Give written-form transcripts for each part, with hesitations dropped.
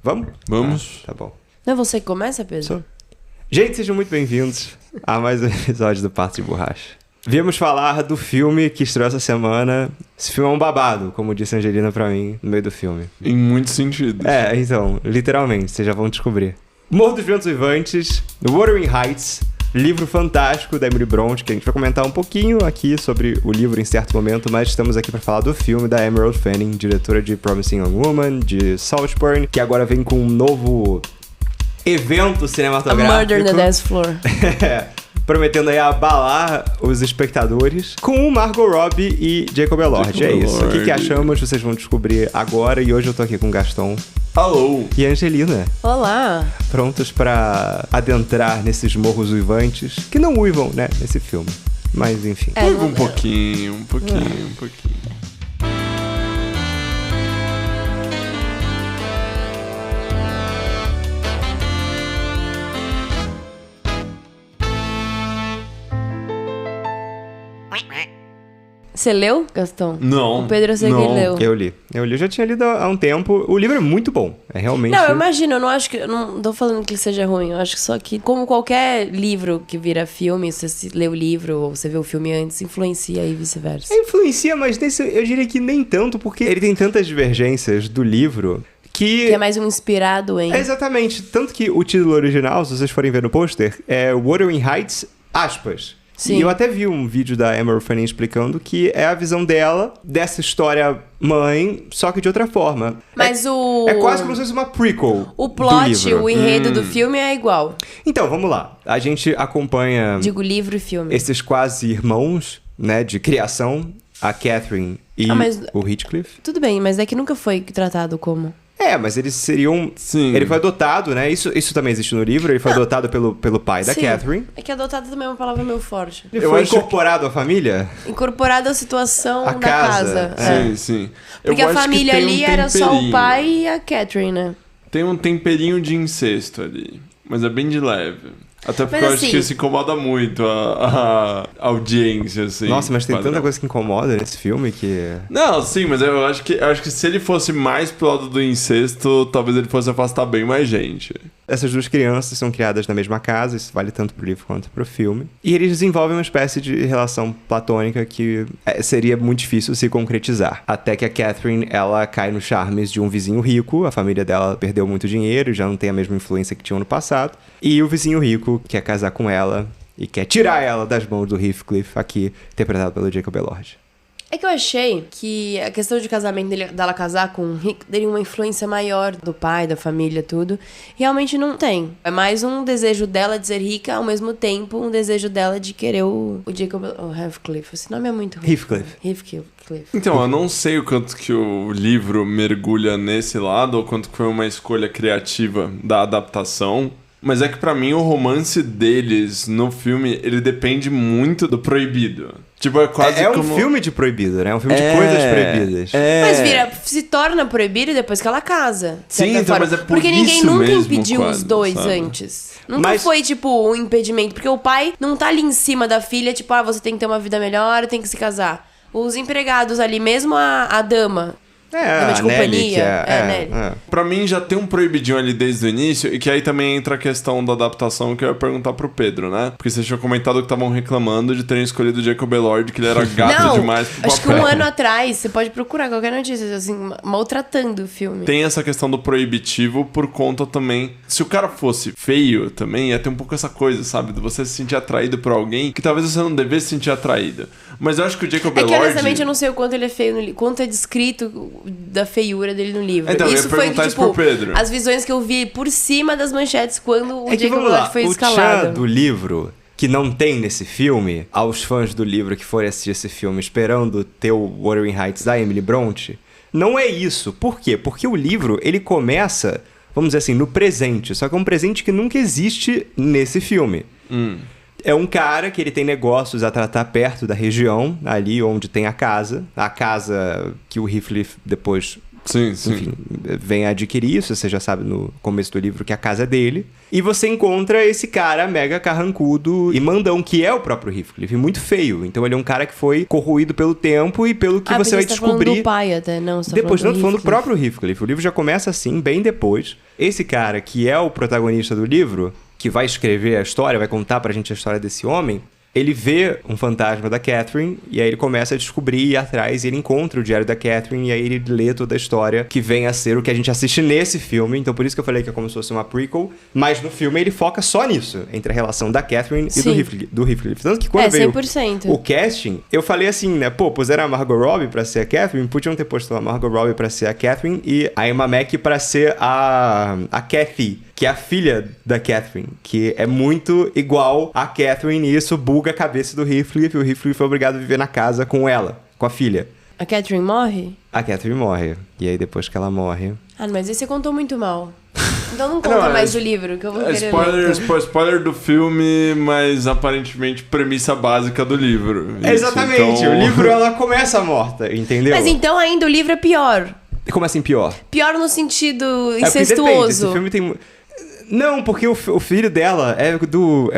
Vamos? Vamos. Tá bom. Não é você que começa, Pedro? Gente, sejam muito bem-vindos a mais um episódio do Pato de Borracha. Viemos falar do filme que estreou essa semana. Esse filme é um babado, como disse a Angelina pra mim no meio do filme. Em muitos sentidos. Então, literalmente, vocês já vão descobrir. Morro dos Ventos Vivantes, Wuthering Heights, livro fantástico da Emily Brontë, que a gente vai comentar um pouquinho aqui sobre o livro em certo momento, mas estamos aqui pra falar do filme da Emerald Fennell, diretora de Promising Young Woman, de Saltburn, que agora vem com um novo evento cinematográfico. A Murder in the Dance Floor. Prometendo aí abalar os espectadores com o Margot Robbie e Jacob Elordi. É isso. O que achamos, vocês vão descobrir agora. E hoje eu tô aqui com o Gaston. Alô! E a Angelina. Olá! Prontos pra adentrar nesses morros uivantes, que não uivam, né, nesse filme. Mas, enfim. Uiva um pouquinho. Você leu, Gastão? Não. O Pedro, eu sei que ele leu. Eu li. Eu já tinha lido há um tempo. O livro é muito bom. É realmente... Não, eu imagino, eu não acho que... Eu não tô falando que ele seja ruim, eu acho que só que, como qualquer livro que vira filme, você lê o livro ou você vê o filme antes, influencia e vice-versa. Influencia, mas nesse, eu diria que nem tanto, porque ele tem tantas divergências do livro... Que é mais um inspirado em... Exatamente. Tanto que o título original, se vocês forem ver no pôster, é Wuthering Heights, aspas. Sim. E eu até vi um vídeo da Emerald Fennell explicando que é a visão dela dessa história mãe, só que de outra forma. Mas É quase como se fosse uma prequel o do plot, livro. o enredo do filme é igual. Então, vamos lá. A gente acompanha... Digo livro e filme. Esses quase irmãos, né, de criação. A Catherine e o Heathcliff. Tudo bem, mas é que nunca foi tratado como... Mas eles seriam... Sim. Ele foi adotado, né? Isso também existe no livro. Ele foi adotado pelo pai da Catherine. É que adotado também é uma palavra meio forte. Ele foi incorporado à família? Incorporado à situação da casa. Sim. Porque a família ali era só o pai e a Catherine, né? Tem um temperinho de incesto ali, mas é bem de leve. Até porque eu acho que isso incomoda muito a audiência, assim. Nossa, mas tem tanta coisa que incomoda nesse filme que... Não, sim, mas eu acho que se ele fosse mais pro lado do incesto, talvez ele fosse afastar bem mais gente. Essas duas crianças são criadas na mesma casa, isso vale tanto pro livro quanto pro filme. E eles desenvolvem uma espécie de relação platônica que seria muito difícil se concretizar. Até que a Catherine, ela cai nos charmes de um vizinho rico, a família dela perdeu muito dinheiro, já não tem a mesma influência que tinham no passado. E o vizinho rico quer casar com ela e quer tirar ela das mãos do Heathcliff, aqui interpretado pelo Jacob Elordi. É que eu achei que a questão de casamento dela casar com o Rick teria uma influência maior do pai, da família, tudo. Realmente não tem. É mais um desejo dela de ser rica, ao mesmo tempo um desejo dela de querer o Jacob... O Heathcliff. Esse nome é muito ruim. Heathcliff. Então, eu não sei o quanto que o livro mergulha nesse lado, ou quanto que foi uma escolha criativa da adaptação. Mas é que pra mim o romance deles no filme, ele depende muito do proibido. Tipo, é quase como... um filme de proibido, né? É um filme de coisas proibidas. Mas se torna proibido depois que ela casa. Sim, então, mas é por porque ninguém nunca mesmo, impediu os dois, sabe? Antes. Nunca foi, tipo, um impedimento. Porque o pai não tá ali em cima da filha, tipo, você tem que ter uma vida melhor, tem que se casar. Os empregados ali, mesmo a dama... dama de companhia. Nelly. Pra mim já tem um proibidinho ali desde o início, e que aí também entra a questão da adaptação que eu ia perguntar pro Pedro, né? Porque vocês tinham comentado que estavam reclamando de terem escolhido o Jacob Elordi, que ele era gato demais pro papel. Acho que um ano atrás, você pode procurar qualquer notícia, assim, maltratando o filme. Tem essa questão do proibitivo por conta também... Se o cara fosse feio também, ia ter um pouco essa coisa, sabe? De você se sentir atraído por alguém que talvez você não devesse se sentir atraído. Mas eu acho que o Jacob Elordi... É que honestamente eu não sei o quanto ele é feio no livro, quanto é descrito da feiura dele no livro. Então, isso eu ia perguntar isso pro Pedro. As visões que eu vi por cima das manchetes quando o Jacob Elordi foi escalado. O tchan do livro, que não tem nesse filme, aos fãs do livro que forem assistir esse filme esperando ter o Wuthering Heights da Emily Brontë, não é isso. Por quê? Porque o livro, ele começa, vamos dizer assim, no presente. Só que é um presente que nunca existe nesse filme. É um cara que ele tem negócios a tratar perto da região, ali onde tem a casa que o Heathcliff depois Sim, sim. Enfim, vem adquirir isso, você já sabe no começo do livro que a casa é dele. E você encontra esse cara mega carrancudo e mandão, que é o próprio Heathcliff, muito feio. Então ele é um cara que foi corroído pelo tempo e pelo que você vai tá descobrir... falando do pai até, não, você tá Depois, não, falando tô falando do próprio Heathcliff. O livro já começa assim, bem depois. Esse cara, que é o protagonista do livro, que vai escrever a história, vai contar pra gente a história desse homem, ele vê um fantasma da Catherine e aí ele começa a descobrir e ir atrás e ele encontra o diário da Catherine e aí ele lê toda a história que vem a ser o que a gente assiste nesse filme. Então por isso que eu falei que é como se fosse uma prequel, mas no filme ele foca só nisso, entre a relação da Catherine e do Heathcliff. Tanto que quando veio 100%. o casting, eu falei assim, né, pô, puseram a Margot Robbie pra ser a Catherine, podiam ter posto a Margot Robbie pra ser a Catherine e a Emma Mackey pra ser a Kathy, que é a filha da Catherine, que é muito igual a Catherine e isso buga a cabeça do Heathcliff e o Heathcliff foi obrigado a viver na casa com ela, com a filha. A Catherine morre? A Catherine morre. E aí depois que ela morre... Ah, mas esse você contou muito mal. Então não conta mais do livro, que eu vou querer ler. Spoiler do filme, mas aparentemente premissa básica do livro. Exatamente, então... o livro ela começa morta, entendeu? Mas então ainda o livro é pior. Como assim pior? Pior no sentido Depende, esse incestuoso. filme tem... Não, porque o filho dela é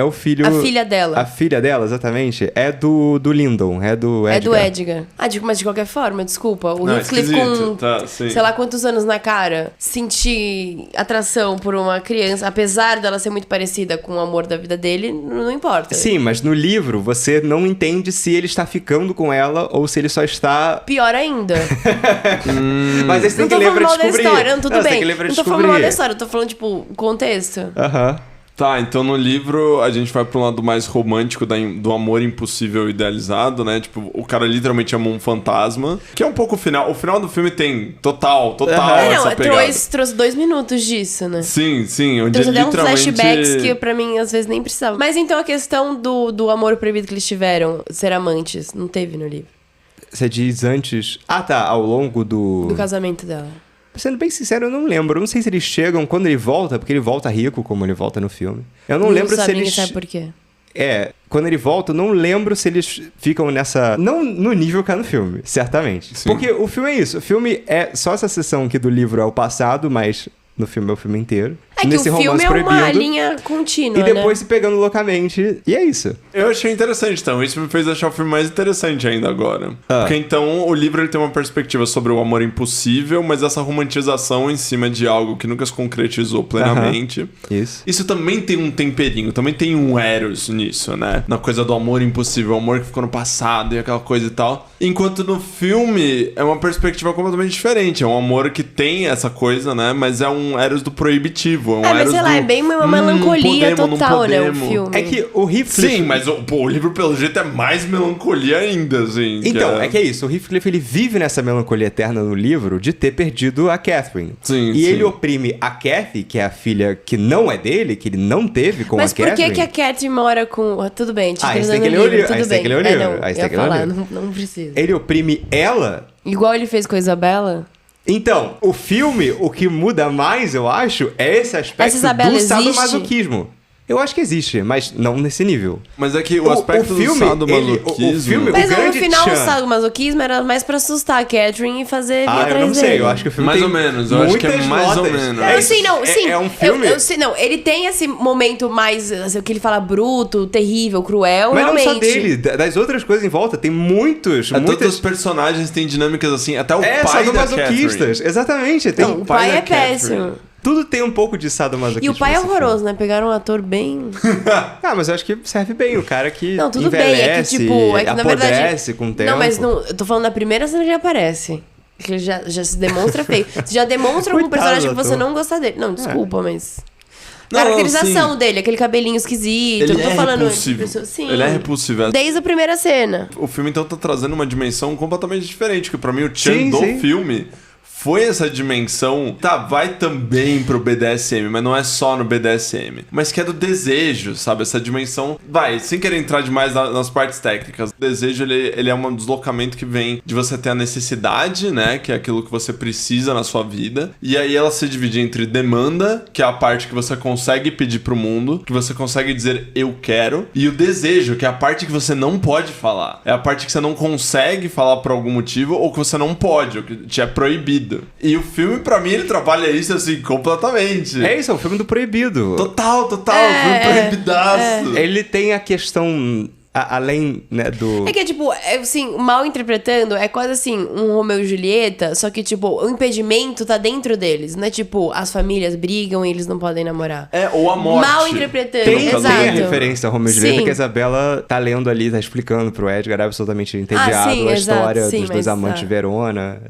o filho... A filha dela. A filha dela, exatamente, é do Lyndon, é do Edgar. É do Edgar. Ah, mas de qualquer forma, desculpa. O Heathcliff com, sei lá quantos anos na cara, sentir atração por uma criança, apesar dela ser muito parecida com o amor da vida dele, não importa. Sim, mas no livro você não entende se ele está ficando com ela ou se ele só está... Pior ainda. Mas aí você tem que ler pra descobrir. Não tô falando mal da história, tudo bem. Você tem que ler pra não tô descobrir. falando mal da história, eu tô falando, tipo, contexto. Aham. Tá, então no livro a gente vai pra um lado mais romântico do amor impossível idealizado, né? Tipo, o cara literalmente ama um fantasma, que é um pouco o final. O final do filme tem total essa pegada. Trouxe 2 minutos disso, né? Sim, onde Trouxe até literalmente... uns flashbacks que pra mim às vezes nem precisava. Mas então a questão do amor proibido que eles tiveram, ser amantes, não teve no livro. Você diz antes... Ah, tá, ao longo do casamento dela. Sendo bem sincero, eu não lembro. Eu não sei se eles chegam quando ele volta, porque ele volta rico, como ele volta no filme. Eu não lembro se eles... Sabe por quê? Quando ele volta, eu não lembro se eles ficam nessa... Não no nível que é no filme, certamente. Sim. Porque o filme é isso. O filme é só essa sessão aqui do livro é o passado, mas no filme é o filme inteiro. É que nesse o filme é proibido, uma linha contínua, e depois se pegando loucamente. E é isso. Eu achei interessante, então. Isso me fez achar o filme mais interessante ainda agora. Porque, então, o livro ele tem uma perspectiva sobre o amor impossível, mas essa romantização em cima de algo que nunca se concretizou plenamente. Isso também tem um temperinho, também tem um Eros nisso, né? Na coisa do amor impossível, o amor que ficou no passado e aquela coisa e tal. Enquanto no filme é uma perspectiva completamente diferente. É um amor que tem essa coisa, né? Mas é um Eros do proibitivo. Mas sei lá, é bem uma melancolia total, né, o filme. É que o Heathcliff... Sim, mas o livro, pelo jeito, é mais melancolia ainda, assim. Então, é isso. O Heathcliff, ele vive nessa melancolia eterna no livro de ter perdido a Catherine. Sim, e ele oprime a Kathy, que é a filha que não é dele, que ele não teve com a Catherine. Mas por que a Catherine mora com... Tudo bem, te isso tem que ler o livro. Tudo bem. Não, não precisa. Ele oprime ela... Igual ele fez com a Isabela... Então, o filme, o que muda mais, eu acho, é esse aspecto do sadomasoquismo. Eu acho que existe, mas não nesse nível. Mas é que o aspecto do sadomasoquismo... Mas no final o sadomasoquismo era mais pra assustar a Catherine e fazer vir atrás dele. Eu não sei, eu acho que o filme mais tem ou menos, eu acho que é mais ou menos. Sim. É um filme... Ele tem esse momento mais, o que ele fala, bruto, terrível, cruel, mas realmente. Mas não só dele, das outras coisas em volta, tem muitos... Todos os personagens têm dinâmicas assim, até o pai da Catherine. Exatamente. Tem o pai é péssimo. Tudo tem um pouco de sadomasoquismo. E o pai é horroroso, né? Pegaram um ator bem... Mas eu acho que serve bem. O cara que não, tudo envelhece, bem. É que, na verdade... apodrece com o tempo. Não, mas eu tô falando na primeira cena que ele aparece. Que ele já se demonstra feio. Você já demonstra algum personagem que você não gosta dele. Não, desculpa, mas... Caracterização dele, aquele cabelinho esquisito. Ele não tô falando repulsivo. Sim. Ele é repulsivo. Desde a primeira cena. O filme, então, tá trazendo uma dimensão completamente diferente. Que pra mim, o Chan do filme... Foi essa dimensão, vai também pro BDSM, mas não é só no BDSM. Mas que é do desejo, sabe? Essa dimensão, sem querer entrar demais nas partes técnicas. O desejo, ele é um deslocamento que vem de você ter a necessidade, né? Que é aquilo que você precisa na sua vida. E aí ela se divide entre demanda, que é a parte que você consegue pedir pro mundo, que você consegue dizer eu quero. E o desejo, que é a parte que você não pode falar. É a parte que você não consegue falar por algum motivo ou que você não pode, ou que te é proibido. proibido. E o filme, pra mim, ele trabalha isso, assim, completamente. É isso, é o filme do proibido. Total, filme proibidaço. Ele tem a questão... além, né, do... É que, tipo, assim, mal interpretando, é quase assim, um Romeu e Julieta, só que, tipo, o impedimento tá dentro deles, não é tipo, as famílias brigam e eles não podem namorar. Ou a morte. Mal interpretando, Tem exato. a referência ao Romeu e Julieta Sim. que a Isabela tá lendo ali, tá explicando pro Edgar, absolutamente entediado, sim, a exato, história sim, dos dois mas, amantes de Verona.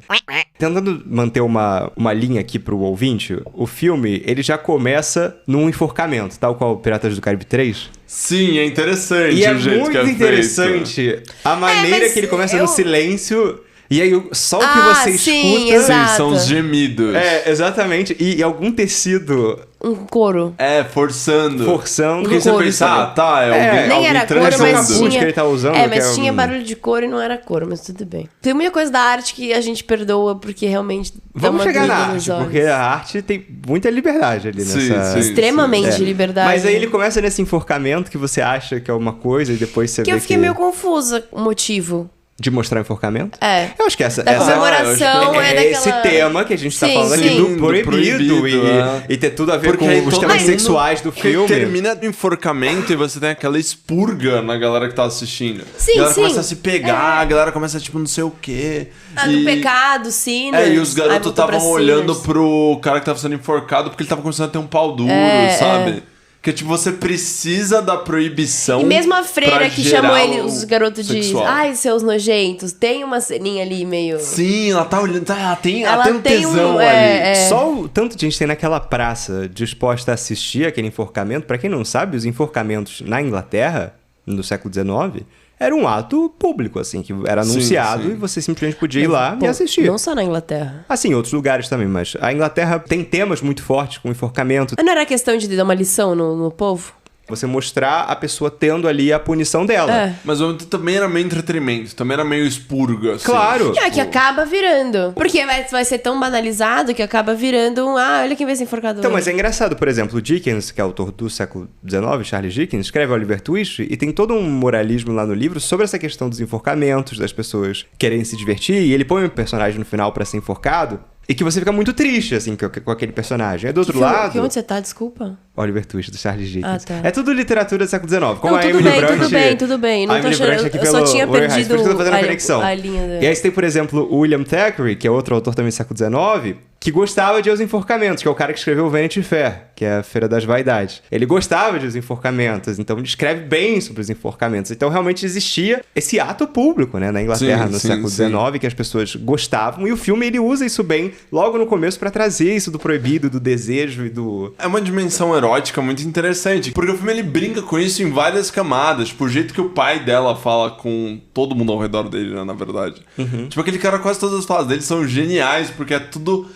Tentando manter uma linha aqui pro ouvinte, o filme, ele já começa num enforcamento, tal qual Piratas do Caribe 3. Sim, é interessante E é o jeito muito que é interessante a maneira mas que ele começa eu- no silêncio. E aí, só o que você sim, escuta... exato. Sim, são os gemidos. Exatamente. E algum tecido Um coro. Forçando. forçando. Porque você coro pensa, também. tá, é alguém, Nem alguém era coro, Esse é o mas capuz tinha... que ele tá usando, mas que é tinha um- barulho de coro e não era coro, mas tudo bem. Tem muita coisa da arte que a gente perdoa porque realmente dá Vamos uma chegar na brilha nos arte, olhos. porque a arte tem muita liberdade ali Sim, nessa... sim. Extremamente liberdade. Mas aí ele começa nesse enforcamento que você acha que é uma coisa e depois você Que vê eu fiquei meio confusa o motivo. de mostrar enforcamento. É. Eu acho que essa Da eu comemoração acho é é daquela... esse tema que a gente tá Sim, falando aqui sim. do Do proibido, proibido, e ter tudo a ver Porque com aí os todo temas mundo- sexuais do que filme. termina o enforcamento e você tem aquela expurga na galera que tá assistindo. Sim, a galera sim. começa a se pegar, a galera começa, tipo, não sei o quê. Do pecado, sinos. E os garotos voltou pra estavam olhando sinners. pro cara que tava sendo enforcado porque ele tava começando a ter um pau duro, sabe? Que, tipo, você precisa da proibição. E mesmo a freira pra que gerar chamou ele, o os garotos de... sexual. Ai, seus nojentos. Tem uma ceninha ali meio... Sim, ela tá olhando, ela tem Ela um tem um- tesão é, ali. Só o tanto de gente tem naquela praça disposta a assistir aquele enforcamento. Pra quem não sabe, os enforcamentos na Inglaterra, no século XIX, era um ato público, assim, que era Sim, anunciado sim. e você simplesmente podia ir lá Pô, e assistir. Não só na Inglaterra. Assim, em outros lugares também, mas a Inglaterra tem temas muito fortes com enforcamento. Mas não era questão de dar uma lição no povo? Você mostrar a pessoa tendo ali a punição dela. É. Mas ao mesmo tempo também era meio entretenimento, também era meio expurga, assim. Claro. É que acaba virando. Porque vai ser tão banalizado que acaba virando um... Ah, olha quem vai ser enforcado Então, hoje. mas é engraçado, por exemplo, o Dickens, que é autor do século XIX, Charles Dickens, escreve Oliver Twist e tem todo um moralismo lá no livro sobre essa questão dos enforcamentos, das pessoas quererem se divertir, e ele põe um personagem no final pra ser enforcado, e que você fica muito triste, assim, com aquele personagem. É do outro lado... Onde você tá? Desculpa. Oliver Twist, do Charles Dickens. Ah, tá. É tudo literatura do século XIX. Como Não, a tudo Emily bem, Brant... tudo bem. Não a tô Emily achando... Brant aqui Eu pelo só tinha Warren Heights, perdido por isso que eu tô fazendo a conexão. a linha da... E aí você tem, por exemplo, o William Thackeray, que é outro autor também do século XIX, que gostava de Os Enforcamentos, que é o cara que escreveu o Vanity Fair, que é a Feira das Vaidades. Ele gostava de Os Enforcamentos, então ele escreve bem sobre os enforcamentos. Então realmente existia esse ato público, né, na Inglaterra Sim, no sim, século sim. XIX, que as pessoas gostavam, e o filme ele usa isso bem logo no começo pra trazer isso do proibido, do desejo e do... É uma dimensão erótica muito interessante, porque o filme ele brinca com isso em várias camadas, tipo, o jeito que o pai dela fala com todo mundo ao redor dele, né, na verdade. Tipo, aquele cara, quase todas as falas dele são geniais, porque é tudo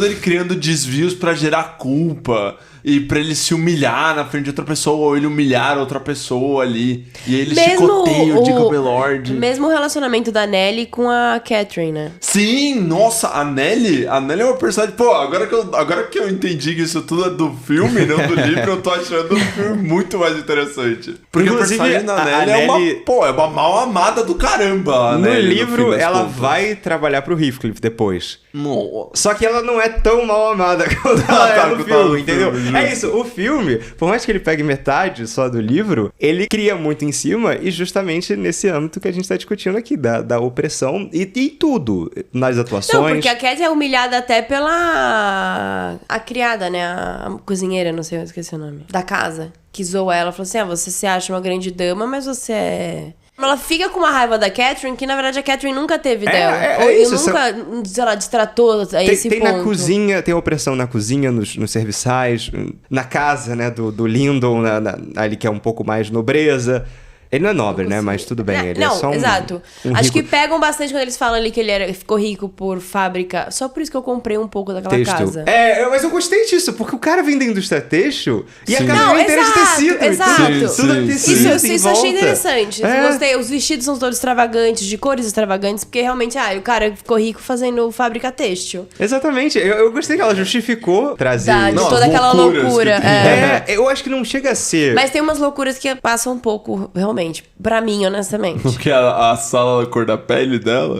ele criando desvios pra gerar culpa e pra ele se humilhar na frente de outra pessoa, ou ele humilhar outra pessoa ali. E aí ele chicoteia o Jacob Elord. Mesmo o relacionamento da Nelly com a Catherine, né? Sim, nossa, a Nelly é uma personagem... Pô, agora que eu entendi que isso tudo é do filme, não do livro, eu tô achando o filme muito mais interessante. Porque Inclusive, a personagem da a Nelly, Nelly- é uma mal amada do caramba. a No Nelly, livro, fim das ela contas. vai trabalhar pro Heathcliff depois. Nossa. Só que ela não é tão mal amada quanto Ah, ela tá, é no quanto ela filme, no entendeu? filme, É justo. isso, o filme, por mais que ele pegue metade só do livro, ele cria muito em cima e justamente nesse âmbito que a gente tá discutindo aqui, da opressão e tudo, nas atuações. Não, porque a Cat é humilhada até pela... A criada, né? A cozinheira, não sei, eu esqueci o nome. Da casa. Que zoa ela. Falou assim, você se acha uma grande dama, mas você é... Ela fica com uma raiva da Catherine, que na verdade a Catherine nunca teve dela. Ou isso, nunca, sei lá, destratou a esse tem ponto. na cozinha, tem a opressão na cozinha, nos serviçais, na casa, né, do Lyndon, ali que é um pouco mais nobreza. Ele não é nobre, né? Mas tudo bem, ele não, é só um... exato. um Acho rico que pegam bastante quando eles falam ali que ele ficou rico por fábrica. Só por isso que eu comprei um pouco daquela têxtil. casa. Mas eu gostei disso, porque o cara vem da indústria têxtil e a Sim. casa Não, vem inteira de exato, tecido. exato. Tudo, Sim, tudo é sim, tecido Isso, em isso eu achei volta. interessante. É. Gostei. Os vestidos são todos extravagantes, de cores extravagantes, porque realmente, o cara ficou rico fazendo fábrica têxtil. Exatamente. Eu gostei que ela justificou trazer De isso. toda aquela loucuras loucura. que tem. É. Eu acho que não chega a ser... Mas tem umas loucuras que passam um pouco, realmente. Totalmente. Pra mim, honestamente. Porque a sala da cor da pele dela.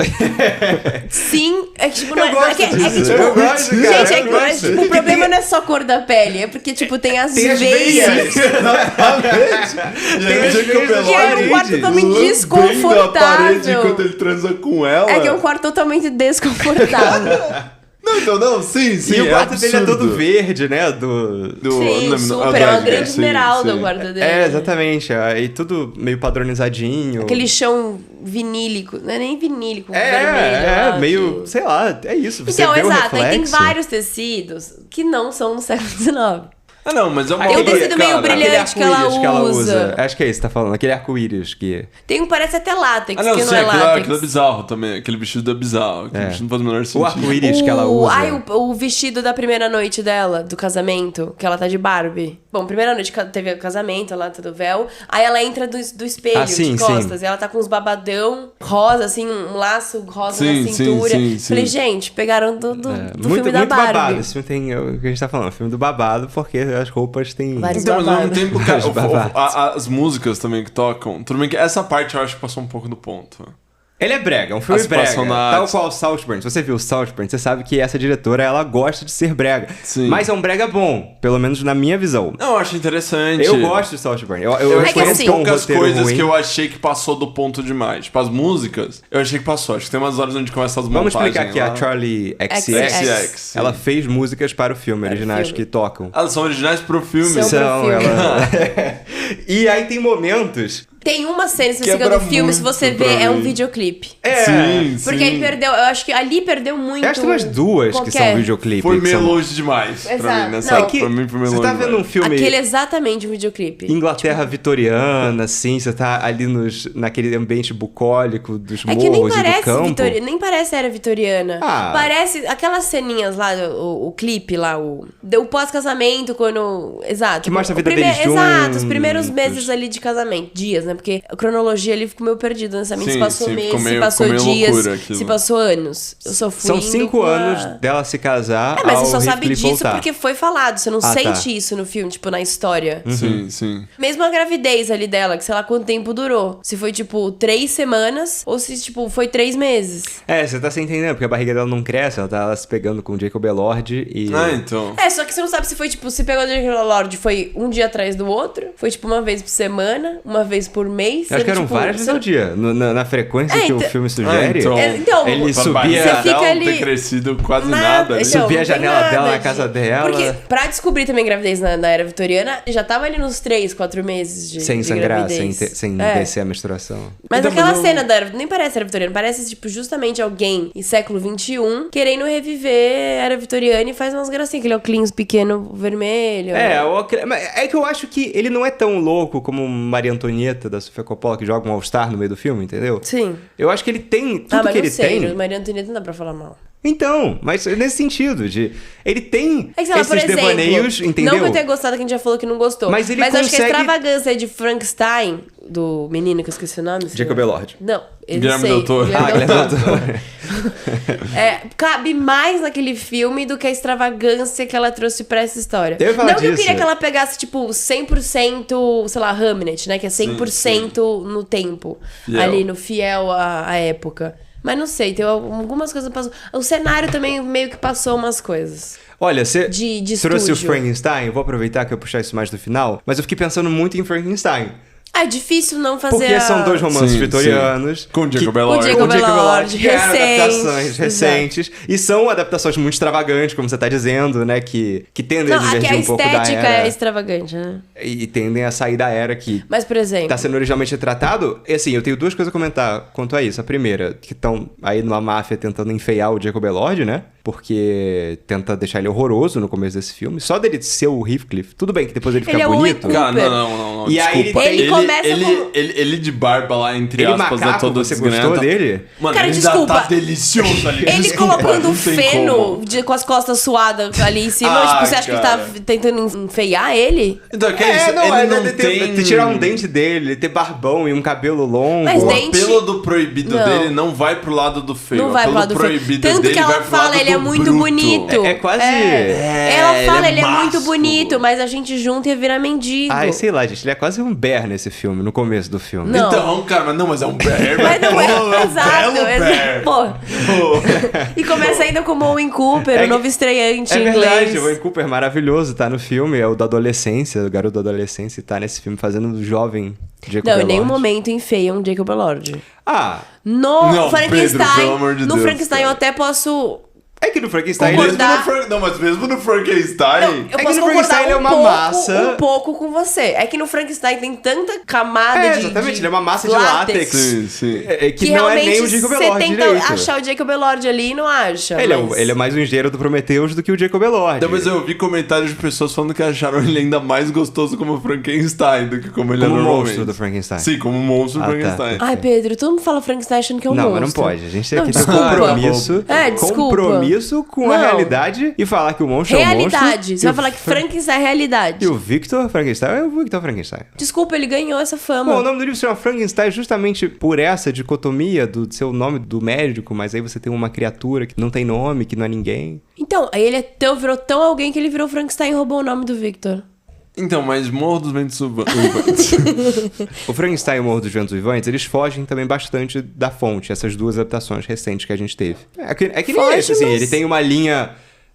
Sim, é que tipo, Eu é gosto que, disso, tipo, eu gosto, cara, gente, eu gosto. tipo, o problema não é só a cor da pele, é porque, tipo, tem as Tem as veias. E aí o Jacob Que é um quarto totalmente lambendo a parede enquanto desconfortável. ele transa com ela. É que é um quarto totalmente desconfortável. Não, então, não, sim, E o quarto dele é absurdo. todo verde, né? Sim, não, super, é uma grande sim, esmeralda sim. o quarto dele. É, exatamente. Aí tudo meio padronizadinho. Aquele chão vinílico, não é nem vinílico, É, vermelho. lá, meio, que- sei lá, é isso. Você Então, vê o exato, aí tem reflexo. vários tecidos que não são do século XIX. Ah, não, mas é uma Tem um obra, tecido meio cara. brilhante. Aquele que ela arco-íris usa. Acho que é isso que tá falando. Aquele arco-íris que... Tem um que parece até látex, Ah, não, que sim, não é aquilo, látex. aquilo é bizarro também. Aquele vestido é bizarro. Aquele vestido não faz o menor sentido. O arco-íris que ela usa. Ai, o vestido da primeira noite dela, do casamento, que ela tá de Barbie. Bom, primeira noite teve o casamento, lá tudo véu. Aí ela entra do espelho, Ah, sim, de costas. sim. E ela tá com uns babadão rosa, assim, um laço rosa Sim, na sim, cintura. sim, sim. Falei, gente, pegaram do muito filme da muito Barbie. babado. Esse filme tem... O que a gente tá falando? O filme do babado, porque as roupas têm... Vários Então, mas ao mesmo babados. tempo, cara, Os babados. as músicas também que tocam. Tudo bem que essa parte eu acho que passou um pouco do ponto. Ele é brega, é um filme As brega. personagens. Tal qual Saltburn. Se você viu Saltburn, você sabe que essa diretora, ela gosta de ser brega. Sim. Mas é um brega bom, pelo menos na minha visão. Não, eu acho interessante. Eu gosto de Saltburn. Eu Eu É acho que que tem assim, poucas roteiro coisas ruim. que eu achei que passou do ponto demais. Tipo, as músicas, eu achei que passou. Acho que tem umas horas onde começa as Vamos montagens explicar aqui, lá. a Charlie XX, XX, ela fez músicas para o filme, Para o originais filme. que tocam. Elas são originais pro filme. São pro filme. ela... E aí tem momentos... Tem uma cena específica Quebra do filme, se você muito pra ver, é um mim. videoclipe. É, Sim, Porque aí sim. perdeu, eu acho que ali perdeu muito. eu acho que tem umas duas que são qualquer- videoclipes. Foi que meio são- longe demais pra Exato. mim, nessa Não. pra mim foi meio Você longe tá vendo um demais. filme... Aquele é exatamente um videoclipe. Inglaterra vitoriana, assim, você tá ali naquele ambiente bucólico dos É que nem morros e do parece campo. nem parece era vitoriana. Ah. Parece aquelas ceninhas lá, o clipe lá, o pós-casamento, quando... Exato. Que mostra a O vida deles Exato, os juntos. primeiros meses ali de casamento. Dias, né? Porque a cronologia ali ficou meio perdida, honestamente. Sim, Se passou sim, meses, ficou se meio- passou ficou meio dias, loucura aquilo. se passou anos. Eu só fui São indo 5 com a- anos dela se casar É, mas ao você só sabe Heathcliff disso voltar. porque foi falado. Você não Ah, sente tá. isso no filme, tipo, na história. Sim, sim. Mesmo a gravidez ali dela, que sei lá quanto tempo durou. Se foi, tipo, 3 semanas ou se, tipo, foi 3 meses. É, você tá se entendendo, porque a barriga dela não cresce, ela tá se pegando com o Jacob Elord e... Ah, então. É, só que você não sabe se foi, tipo, se pegou o Lorde foi um dia atrás do outro. Foi, tipo, uma vez por semana, uma vez por mês. Eu acho que eram tipo, várias vezes ao dia, na frequência É, que o então- filme sugere. então. Então, ele Pra subia... barriga Você fica dela não ali- ter crescido quase Nada, nada. né? então, Subia a não tem janela nada dela na de- casa dela. Porque pra descobrir também gravidez na era vitoriana, já tava ali nos 3, 4 meses de Sem de sangrar, sem, gravidez. sem É. descer a menstruação. Mas Então, aquela mas eu- cena da era, nem parece era vitoriana, parece, tipo, justamente alguém em século XXI querendo reviver a era vitoriana e faz umas gracinhas, aquele óculos pequeno vermelho. Mas é que eu acho que ele não é tão louco como Maria Antonieta da Sofia Coppola, que joga um All-Star no meio do filme, entendeu? Sim. Eu acho que ele tem tudo Ah, mas que não ele sei, tem. Maria Antonieta não dá pra falar mal. Então, mas nesse sentido, de ele tem É que, sei lá, esses por exemplo, devaneios, entendeu? não que eu tenha gostado, que a gente já falou que não gostou. Mas ele eu acho que a consegue- extravagância de Frankenstein, do menino que eu esqueci o nome. Jacob Elord. Não, ele Guilherme sei. Del Toro. Guilherme Del Toro. Toro. Cabe mais naquele filme do que a extravagância que ela trouxe pra essa história. Eu ia falar Não que eu disso. queria que ela pegasse, tipo, 100%, sei lá, Hamlet, né? Que é 100% no tempo. Fiel. Ali no fiel à época. Mas não sei, tem algumas coisas que passou. O cenário também meio que passou umas coisas. Olha, você De trouxe o estúdio. Frankenstein, eu vou aproveitar que eu puxar isso mais do final, mas eu fiquei pensando muito em Frankenstein. É difícil não fazer Porque são dois romances Sim, vitorianos. Com o Jacob que- Elord. Com o Jacob Com Jacob Elord, Elord, que eram recentes. adaptações recentes. E são adaptações muito extravagantes, como você tá dizendo, né? Que tendem Não, a aqui divergir a um pouco da estética era. é extravagante, né? E tendem a sair da era que Mas, por exemplo... tá sendo originalmente tratado. E assim, eu tenho duas coisas a comentar quanto a isso. A primeira, que estão aí numa máfia tentando enfeiar o Jacob Elord, né? Porque tenta deixar ele horroroso no começo desse filme. Só dele ser o Heathcliff. Tudo bem que depois ele fica Ele é o bonito. Oi Cara, Cooper. não. E aí desculpa. ele começa como- ele de barba lá, entre Ele aspas, macaco, é todo você desgrenhado. gostou dele? Mano, Cara, ele desculpa. tá delicioso ali. Ele Desculpa, colocando não um tem feno como. com as costas suadas ali em cima. Ah, tipo, você acha que ele cara. tá tentando enfeiar ele? Então, que é isso? Ele não tem... tirar um dente dele, ter barbão e um cabelo longo. Mas O dente- apelo do proibido Não. dele não vai pro lado do feio. Não vai o pro apelo lado do feio. proibido Tanto dele que ela vai pro fala, lado ele é do muito bruto. bonito. É quase... Ela fala, ele é muito másculo. bonito, mas a gente junta e vira mendigo. Ai, sei lá, gente. Ele é quase um bear nesse filme, no começo do filme. Não. Então, cara, mas é um bear. Mas não é, um exato. belo bear. Pô. E começa ainda com o Owen Cooper, o novo estreante em verdade, inglês. o Owen Cooper maravilhoso, tá no filme, é o da adolescência, o garoto da adolescência, e tá nesse filme fazendo o jovem Jacob Não, em Elord. nenhum momento enfeiam Jacob Elord. Ah, No Não, Frankenstein, Pedro, pelo amor de no Deus, Frankenstein cara. eu até posso... é que no Frankenstein... Concordar. Mas mesmo no Frankenstein... Eu que posso no Frankenstein concordar ele é uma pouco, massa. um pouco com você. É que no Frankenstein tem tanta camada de exatamente, de ele é uma massa de látex. Sim. Que não é realmente nem o Jacob você Elord tenta direito. achar o Jacob Elord ali e não acha. Ele é mais um engenheiro do Prometheus do que o Jacob Elord. Não, mas eu vi comentários de pessoas falando que acharam ele ainda mais gostoso como Frankenstein do que como ele Como é o normalmente. monstro do Frankenstein. Sim, como o monstro do Ah, Frankenstein. Ai, Pedro, todo mundo fala Frankenstein achando que é um Não, monstro. mas não pode. A gente tem Não, que ter desculpa. compromisso. Desculpa. Compromisso com a Não. realidade e falar que o monstro é um monstro. Realidade. Você vai falar que Frankenstein é realidade. E o Victor Frankenstein é o Victor Frankenstein. Desculpa, ele ganhou essa fama. Bom, o nome do livro se chama Frankenstein justamente por essa dicotomia do seu nome do médico, mas aí você tem uma criatura que não tem nome, que não é ninguém. Então, aí ele virou tão alguém que ele virou Frankenstein e roubou o nome do Victor. Então, mas Morro dos Ventos Uivantes. O Frankenstein e o Morro dos Ventos Uivantes, eles fogem também bastante da fonte, essas duas adaptações recentes que a gente teve. É que nem Foge, esse, assim, mas- ele tem uma linha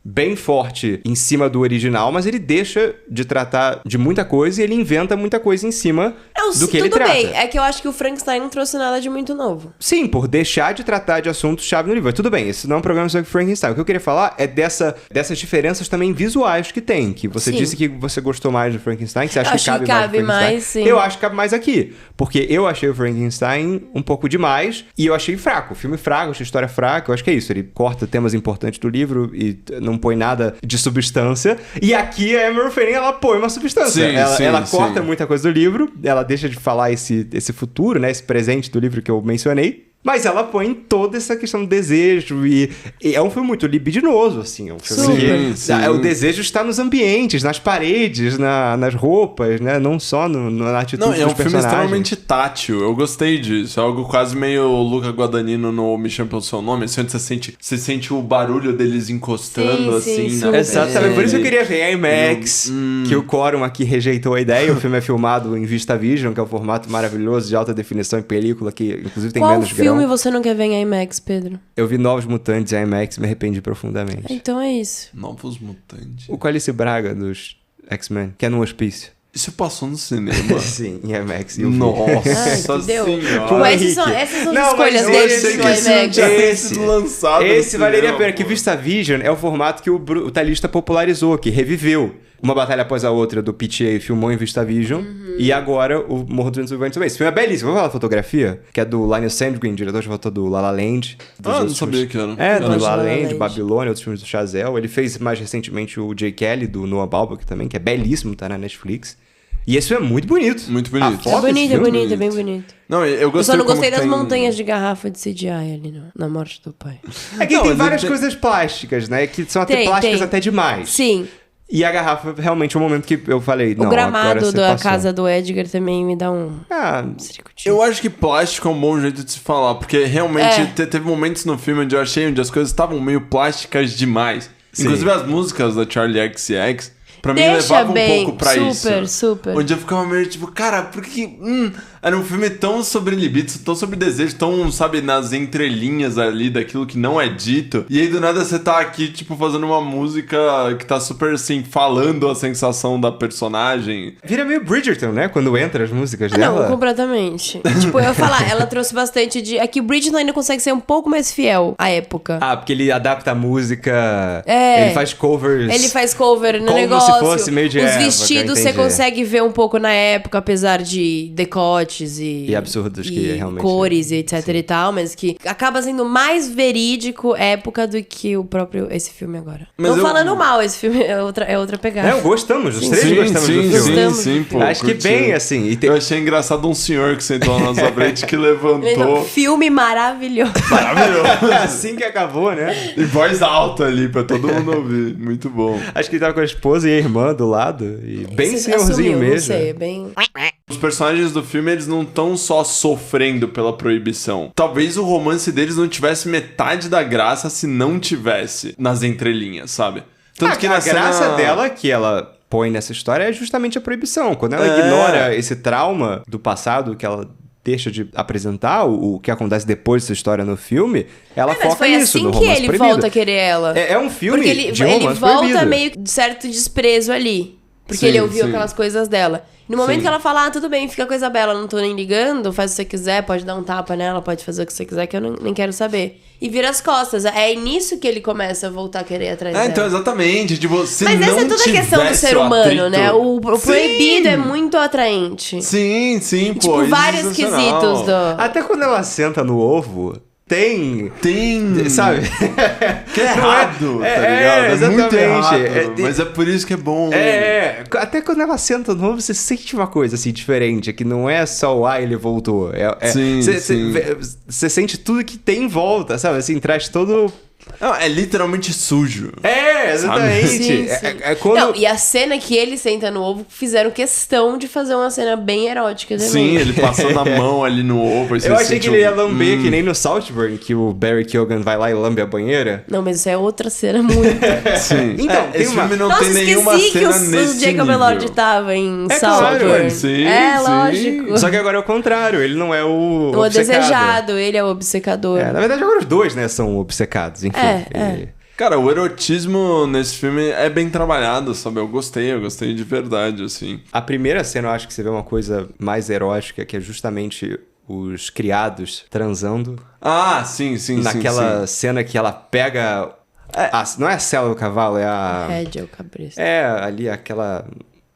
bem forte em cima do original, mas ele deixa de tratar de muita coisa e ele inventa muita coisa em cima do que ele tudo trata. bem, é que eu acho que o Frankenstein não trouxe nada de muito novo. Sim, por deixar de tratar de assuntos-chave no livro. Tudo bem, esse não é um programa sobre Frankenstein. O que eu queria falar é dessas diferenças também visuais que tem. Que você Sim. disse que você gostou mais do Frankenstein, que você acha Acho que cabe que mais cabe no Frankenstein. mais, sim. Eu acho que cabe mais aqui. Porque eu achei o Frankenstein um pouco demais e eu achei fraco. O filme fraco, achei a história fraca. Eu acho que é isso. Ele corta temas importantes do livro e não põe nada de substância. E aqui a Emerald Fennell, ela põe uma substância. Sim, ela sim, corta sim. muita coisa do livro, ela deixa de falar esse futuro, né? Esse presente do livro que eu mencionei. Mas ela põe toda essa questão do desejo e é um filme muito libidinoso, assim. É um filme Sim, que sim. o desejo está nos ambientes, nas paredes, nas roupas, né? Não só na atitude Não, dos é um filme personagens. extremamente tátil. Eu gostei disso. É algo quase meio Luca Guadagnino no Me Chame Pelo Seu Nome. Assim, onde você sente o barulho deles encostando, Sim, assim, sim, na super. Exatamente, por isso eu pele. queria ver a IMAX, que o Quorum aqui rejeitou a ideia. O filme é filmado em VistaVision, que é um formato maravilhoso de alta definição em película, que inclusive tem Qual menos filme grão. você não quer ver em IMAX, Pedro? Eu vi Novos Mutantes em IMAX e me arrependi profundamente. Então é isso. Novos Mutantes. O com Alice Braga dos X-Men, que é no hospício. Isso passou no cinema. Sim, em IMAX. eu vi. Nossa Ai, que deu. senhora. Pô, Essas são Henrique. as Não, escolhas mas deles esse no que esse IMAX. já tinha Esse- sido lançado no Esse valeria a cinema, pena, que pô. VistaVision é o formato que o Thalista popularizou, que reviveu uma batalha após a outra do PTA, filmou em VistaVision, e agora o Morro dos Ventos Uivantes também. Esse filme é belíssimo. Vamos falar da fotografia? Que é do Linus Sandgren, diretor de foto do La La Land. dos Ah, não outros sabia filmes. que era. É, do gosto de La La La La Land, Land. Babilônia, outros filmes do Chazelle. Ele fez mais recentemente o Jay Kelly, do Noah Baumbach também, que é belíssimo, tá na Netflix. E esse filme é muito bonito. Muito bonito. A É foto desse bonito, é filme bonito, é bem bonito. Não, eu Eu gostei só não como gostei que das tem- montanhas de garrafa de CGI ali na morte do pai. É que Não, tem mas várias ele tem- coisas plásticas, né? Que são até Tem, plásticas tem. até demais. Sim, E a garrafa, realmente, é um momento que eu falei, não, o agora gramado você da passou. casa do Edgar também me dá um Ah, circuitinho. Eu acho que plástico é um bom jeito de se falar, porque realmente É. teve momentos no filme onde eu achei onde as coisas estavam meio plásticas demais. Sim. Inclusive as músicas da Charlie XCX, pra mim Deixa levavam bem, um pouco pra super, isso. super. Onde eu ficava meio tipo, cara, por que... era um filme tão sobre libido, tão sobre desejo, tão, sabe, nas entrelinhas ali daquilo que não é dito. E aí do nada você tá aqui, tipo, fazendo uma música que tá super, assim, falando a sensação da personagem. vira meio Bridgerton, né? Quando entra as músicas Não, dela. completamente. Tipo, eu ia falar, ela trouxe bastante de... É que o Bridgerton ainda consegue ser um pouco mais fiel à época. Ah, porque ele adapta a música, É. ele faz covers. Ele faz cover no Como se negócio. fosse meio de Os época, vestidos você entendi. consegue ver um pouco na época, apesar de decotes e absurdos que realmente- cores e etc e tal, mas que acaba sendo mais verídico época do que o próprio esse filme agora. Mas Não eu- falando mal, esse filme é outra pegada. Não, gostamos, os Sim, três sim, gostamos do filme. Gostamos. sim, pô. Acho que curti. bem, assim. E tem... Eu achei engraçado um senhor que sentou na nossa frente que levantou. Então, filme maravilhoso. Maravilhoso. assim que acabou, né? E voz alta ali pra todo mundo ouvir. Muito bom. Acho que ele tava com a esposa e a irmã do lado. E bem Esse senhorzinho assumiu, mesmo. Não sei, é bem... Os personagens do filme, eles não estão só sofrendo pela proibição. Talvez o romance deles não tivesse metade da graça se não tivesse nas entrelinhas, sabe? Tanto que a na graça cena... dela é que ela põe nessa história é justamente a proibição. Quando ela ignora esse trauma do passado que ela deixa de apresentar, o que acontece depois dessa história no filme, ela foca foi nisso, assim no que romance ele proibido. volta a querer ela. É um filme porque ele, de romance ele volta proibido. meio de certo desprezo ali. Porque Sim, ele ouviu sim. aquelas coisas dela. No momento Sim. que ela fala, tudo bem, fica com a Isabela, não tô nem ligando, faz o que você quiser, pode dar um tapa nela, pode fazer o que você quiser, que eu nem quero saber. E vira as costas. É nisso que ele começa a voltar a querer ir atrás dela. Então, exatamente. Tipo, se Mas não essa é toda a questão do tivesse ser o humano, atrito- né? O Sim! proibido é muito atraente. Sim, pô. Tipo, isso é vários sensacional. quesitos do... Até quando ela senta no ovo, tem... Sabe? Que é Não é- errado, tá é, ligado? É muito exatamente. errado, mas é por isso que é bom. Até quando ela senta no ovo, você sente uma coisa assim diferente, que não é só o ele voltou. Sim, sim. Você sente tudo que tem em volta, sabe? Assim, traz todo... Não, é literalmente sujo. Exatamente. Sim, sim. É quando... Não, e a cena que ele senta no ovo, fizeram questão de fazer uma cena bem erótica também. Sim, ele passando a mão ali no ovo. Eu achei que ele ia lamber, que nem no Saltburn, que o Barry Keoghan vai lá e lambe a banheira. Não, mas isso é outra cena muito... Sim. Então, tem esse uma- filme não Nossa, tem nenhuma esqueci que cena o nesse Jacob nível. Elord tava em É Saltburn. claro, sim, É, sim. lógico. Só que agora é o contrário, ele não é o O obcecado. desejado, ele é o obcecador. Na verdade, agora os dois, né, são obcecados, enfim. Cara, o erotismo nesse filme é bem trabalhado, sabe? Eu gostei de verdade, assim. A primeira cena, eu acho que você vê uma coisa mais erótica, que é justamente os criados transando. Ah, sim. Naquela cena que ela pega... não é a sela do cavalo, é a... Rédea, o cabresto. É, ali aquela...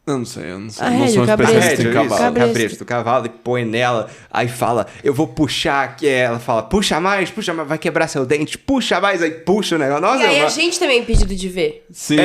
Eu não sei. A Não rédea, sou o um cabresto. especialista em Isso, cavalo. Cabresto. cabresto do cavalo e põe nela, aí fala, eu vou puxar aqui, ela fala, puxa mais, vai quebrar seu dente, puxa mais, aí puxa o negócio. Nossa, E aí é uma- a gente também é impedido de ver. Sim.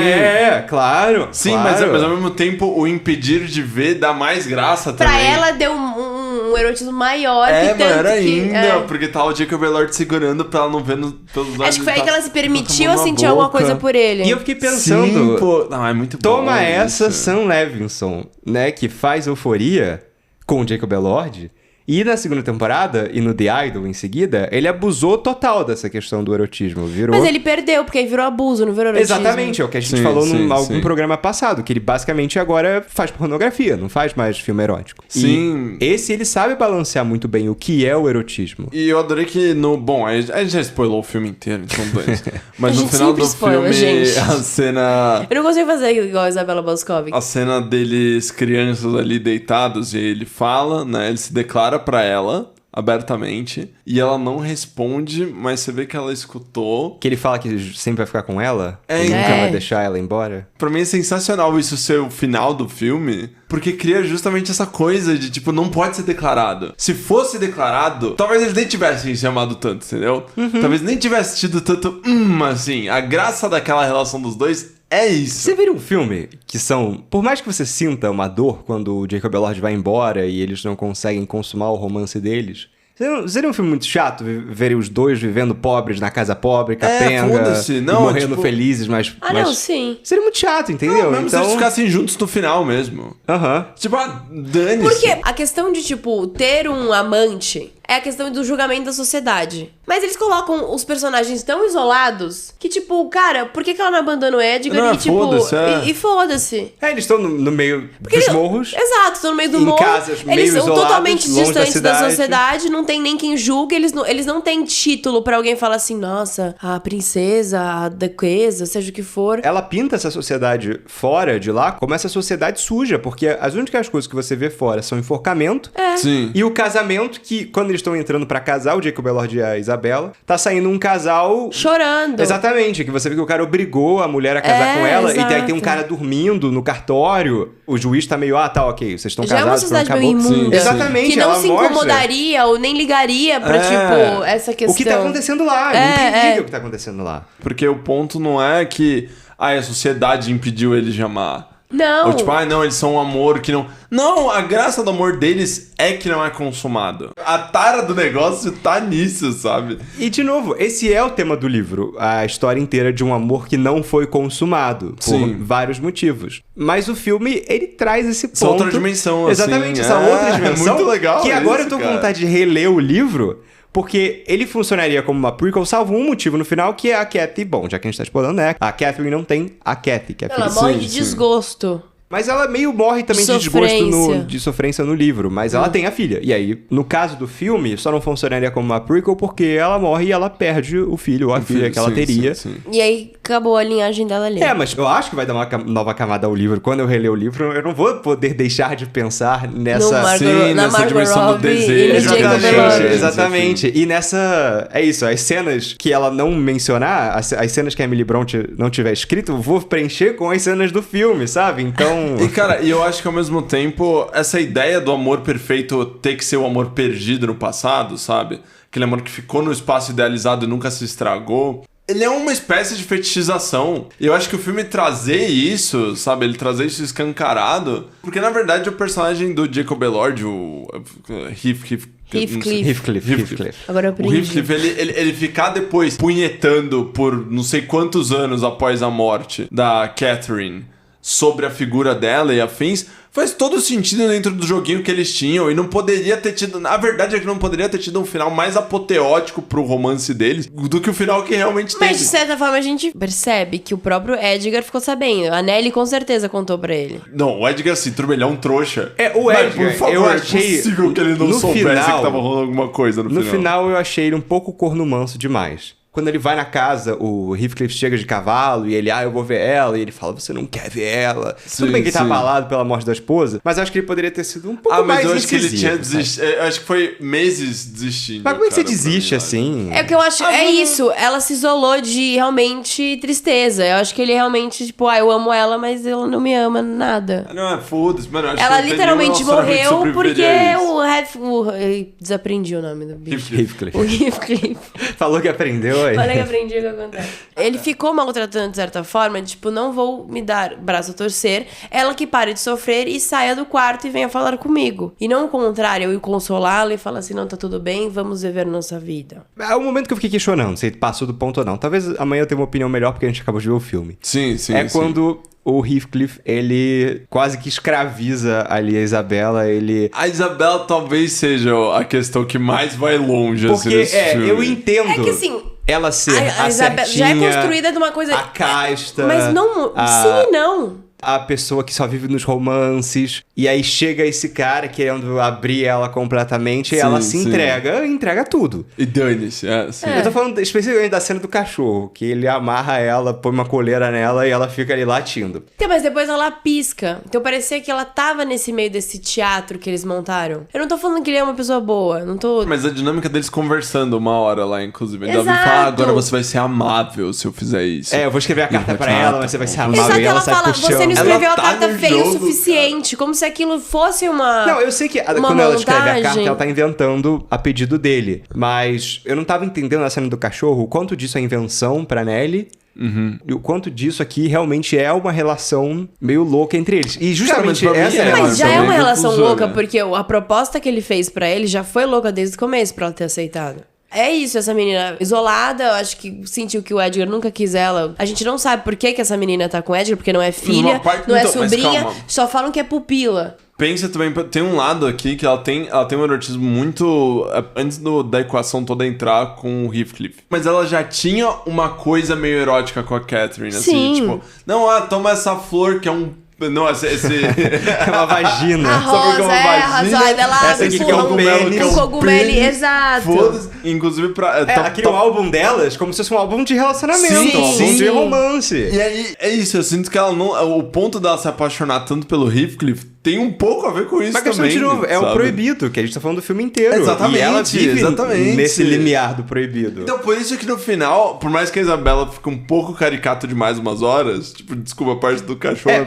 Claro. Sim, claro. mas ao mesmo tempo o impedir de ver dá mais graça também. Pra ela deu um erotismo maior que tanto maior que... ainda, porque tá o Jacob Elord segurando pra ela não ver pelos olhos. Acho que foi aí tá que ela se permitiu colocando a na sentir alguma boca. coisa por ele. E eu fiquei pensando, Sim, pô. Não, é muito bom. toma essa isso. Sam Levinson, né, que faz Euforia com o Jacob Elord. E na segunda temporada, e no The Idol em seguida, ele abusou total dessa questão do erotismo. Virou... Mas ele perdeu, porque aí virou abuso, não virou erotismo. Exatamente, é o que a gente Sim, falou sim, num algum sim. programa passado, que ele basicamente agora faz pornografia, não faz mais filme erótico. Sim. E esse ele sabe balancear muito bem o que é o erotismo. E eu adorei que no... Bom, a gente já spoilou o filme inteiro, então dois. Mas A no gente final sempre do spoila, filme, gente. a cena... Eu não consigo fazer igual a Isabela Boscovich. A cena deles, crianças ali deitados, e ele fala, né? Ele se declara pra ela, abertamente, e ela não responde, mas você vê que ela escutou. Que ele fala que sempre vai ficar com ela, É, que nunca é. vai deixar ela embora. Pra mim é sensacional isso ser o final do filme, porque cria justamente essa coisa de, tipo, não pode ser declarado. Se fosse declarado, talvez eles nem tivessem se amado tanto, entendeu? Talvez nem tivesse tido tanto, assim, a graça daquela relação dos dois é isso. Você vira um filme que são... Por mais que você sinta uma dor quando o Jacob Elord vai embora e eles não conseguem consumar o romance deles... Seria um filme muito chato ver os dois vivendo pobres na casa pobre, capenga, foda-se. e Não, morrendo tipo- felizes, mas... Ah, mas não, sim. Seria muito chato, entendeu? Não, mesmo se eles ficassem juntos no final mesmo. Aham. Tipo, dane-se. Porque a questão de, tipo, ter um amante é a questão do julgamento da sociedade. Mas eles colocam os personagens tão isolados que, tipo, cara, por que ela não abandona o Edgar Não, e, tipo... foda-se, é. E foda-se. Eles estão no meio Porque dos ele- morros. Exato, estão no meio do Em morro. casas meio Eles são isolados, totalmente longe da distantes da cidade. sociedade, não tem nem quem julgue, eles não têm título pra alguém falar assim, nossa, a princesa, a duquesa, seja o que for. Ela pinta essa sociedade fora de lá como essa sociedade suja, porque as únicas coisas que você vê fora são enforcamento Sim. e o casamento que, quando eles estão entrando pra casar, o Jacob Elord e a Isabela, tá saindo um casal... Chorando. Exatamente, que você vê que o cara obrigou a mulher a casar É, com ela, e aí tem um exato. cara dormindo no cartório, o juiz tá meio, tá, ok, vocês estão Já é uma casados, pronto, sociedade meio acabou. imunda. Exatamente, Que não ela se mostra incomodaria ou nem ligaria pra, tipo, essa questão. o que tá acontecendo lá, É, entendível é. o que tá acontecendo lá. Porque o ponto não é que a sociedade impediu eles de amar. Não. Ou tipo, não, eles são um amor que não... Não, a graça do amor deles é que não é consumado. A tara do negócio tá nisso, sabe? E, de novo, esse é o tema do livro. A história inteira de um amor que não foi consumado. Por Sim. vários motivos. Mas o filme, ele traz esse ponto. Essa outra dimensão, assim. Exatamente, essa É, outra dimensão. muito legal Que agora isso, eu tô com cara. vontade de reler o livro... Porque ele funcionaria como uma prequel, salvo um motivo no final, que é a Kathy. Bom, já que a gente tá explorando, né? A Catherine não tem a Kathy, que é a Ela filha. morre Sim, de sim. desgosto. Mas ela meio morre também de desgosto de sofrência no livro, mas ela tem a filha. E aí, no caso do filme, só não funcionaria como uma prequel porque ela morre e ela perde o filho ou a filha que ela teria. Sim. E aí acabou a linhagem dela ali. Mas eu acho que vai dar uma nova camada ao livro. Quando eu reler o livro, eu não vou poder deixar de pensar nessa... nessa dimensão do desejo. Exatamente. E nessa... É isso, as cenas que ela não mencionar, as cenas que a Emily Bront não tiver escrito, eu vou preencher com as cenas do filme, sabe? Então... E, cara, eu acho que ao mesmo tempo, essa ideia do amor perfeito ter que ser o amor perdido no passado, sabe? Aquele amor que ficou no espaço idealizado e nunca se estragou. Ele é uma espécie de fetichização. E eu acho que o filme trazer isso, sabe? Ele trazer isso escancarado. Porque, na verdade, o personagem do Jacob Elord, o Heathcliff. Agora eu aprendi. O Heathcliff, ele ficar depois punhetando por não sei quantos anos após a morte da Catherine sobre a figura dela e afins, faz todo sentido dentro do joguinho que eles tinham e não poderia ter tido... A verdade é que não poderia ter tido um final mais apoteótico pro romance deles do que o final que realmente teve. Mas, de certa forma, a gente percebe que o próprio Edgar ficou sabendo. A Nelly, com certeza, contou pra ele. Não, o Edgar, assim, ele é um trouxa. O Edgar, por favor, eu achei... É possível que ele não soubesse final, que tava rolando alguma coisa no final. No final, eu achei ele um pouco corno manso demais. Quando ele vai na casa, o Heathcliff chega de cavalo e ele, eu vou ver ela. E ele fala, você não quer ver ela. Tudo bem que ele tá abalado pela morte da esposa, mas acho que ele poderia ter sido um pouco mais mas eu acho que ele tinha desistido. Eu acho que foi meses desistindo. Mas como é que você desiste assim? É o que eu acho, isso. Ela se isolou de realmente tristeza. Eu acho que ele realmente, tipo, eu amo ela, mas ela não me ama nada. Não, foda-se, mano. Acho ela que literalmente morreu porque desaprendi o nome do bicho. Heathcliff. O Heathcliff. Falou que aprendeu aí. Olha que aprendi o que acontece. Ele ficou maltratando de certa forma, de, tipo, não vou me dar braço a torcer. Ela que pare de sofrer e saia do quarto e venha falar comigo. E não o contrário, eu ir consolá-la e falar assim, não, tá tudo bem, vamos viver nossa vida. É o momento que eu fiquei questionando se ele passou do ponto ou não. Talvez amanhã eu tenha uma opinião melhor porque a gente acabou de ver o filme. Sim. Quando o Heathcliff, ele quase que escraviza ali a Isabela, A Isabela talvez seja a questão que mais vai longe, porque, assim, nesse filme. eu entendo... É que, assim... Ela ser a Isabela já é construída de uma coisa... A casta... Mas não... Sim e não. A pessoa que só vive nos romances. E aí chega esse cara querendo abrir ela completamente. E ela se entrega tudo. E dane-se, sim. Eu tô falando especificamente da cena do cachorro. Que ele amarra ela, põe uma coleira nela e ela fica ali latindo. Então, mas depois ela pisca. Então parecia que ela tava nesse meio desse teatro que eles montaram. Eu não tô falando que ele é uma pessoa boa. Não tô... Mas a dinâmica deles conversando uma hora lá, inclusive. Ele vai falar, agora você vai ser amável se eu fizer isso. Eu vou escrever a carta pra ela, mas você vai ser amável. Exato, e ela sai fala, puxando. você não escreveu a tá carta no feia o jogo, suficiente. Como se aquilo fosse uma... Não, eu sei que quando ela escreve a carta, ela tá inventando a pedido dele. Mas eu não tava entendendo na cena do cachorro o quanto disso é invenção pra Nelly. E o quanto disso aqui realmente é uma relação meio louca entre eles. E justamente essa relação... Mas já é uma relação louca, porque a proposta que ele fez pra ele já foi louca desde o começo pra ela ter aceitado. É isso, essa menina isolada, eu acho que sentiu que o Edgar nunca quis ela. A gente não sabe por que essa menina tá com o Edgar, porque não é filha, não é sobrinha, só falam que é pupila. Pensa também, tem um lado aqui que ela tem um erotismo muito... Antes da equação toda entrar com o Heathcliff. Mas ela já tinha uma coisa meio erótica com a Catherine, assim, tipo... Não, toma essa flor que é um... Não, esse... é uma vagina. A rosa, a rosa, ela essa aqui que é um pênis. Um cogumelo, exato. Foda-se. Inclusive pra... ela cria um álbum delas como se fosse um álbum de relacionamento. Um álbum de romance. E aí, é isso, eu sinto que ela não... O ponto dela se apaixonar tanto pelo Heathcliff tem um pouco a ver com isso também. Mas de novo, é o proibido, que a gente tá falando do filme inteiro. Exatamente. E ela vive nesse limiar do proibido. Então, por isso que no final, por mais que a Isabela fique um pouco caricato demais umas horas, tipo, desculpa, a parte do cachorro